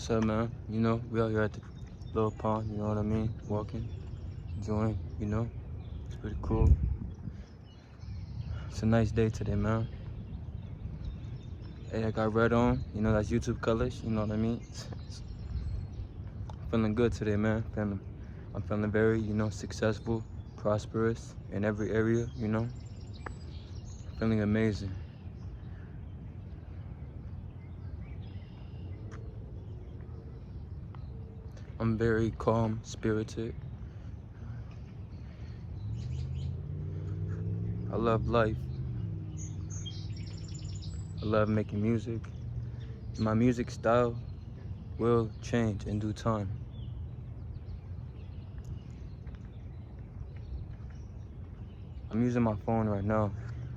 What's up, man? You know, we out here at the little pond, you know what I mean? Walking, enjoying, you know? It's pretty cool. It's a nice day today, man. Hey, I got red on, you know, that's YouTube colors, you know what I mean? Feeling good today, man. I'm feeling very, you know, successful, prosperous in every area, you know? Feeling amazing. I'm very calm, spirited. I love life. I love making music. My music style will change in due time. I'm using my phone right now.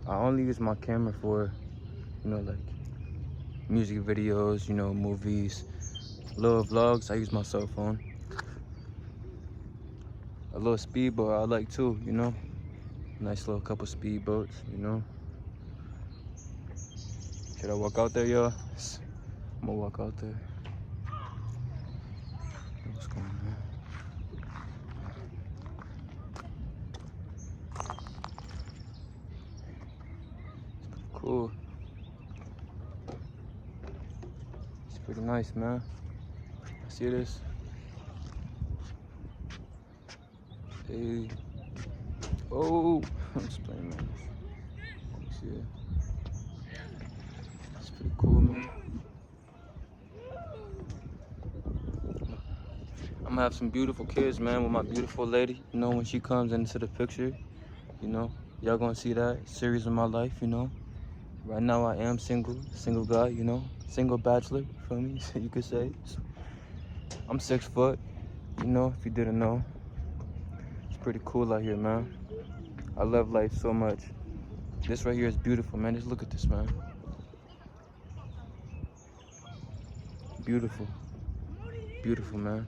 I only use my camera for, you know, like music videos, you know, movies, little vlogs. I use my cell phone. A little speedboat I like too, you know. Nice little couple speedboats, you know. Should I walk out there, y'all? I'm gonna walk out there. What's going on? Cool. It's pretty nice, man. See this? Hey. Oh, I'm just playing, man. See it? It's pretty cool, man. I'm gonna have some beautiful kids, man, with my beautiful lady. You know, when she comes into the picture, you know, y'all gonna see that series of my life, you know. Right now I am single guy, you know, single bachelor, you feel me? You could say. I'm 6 foot, you know, if you didn't know. It's pretty cool out here, man. I love life so much. This right here is beautiful, man. Just look at this, man. Beautiful. Beautiful, man.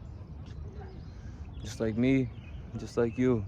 Just like me, just like you.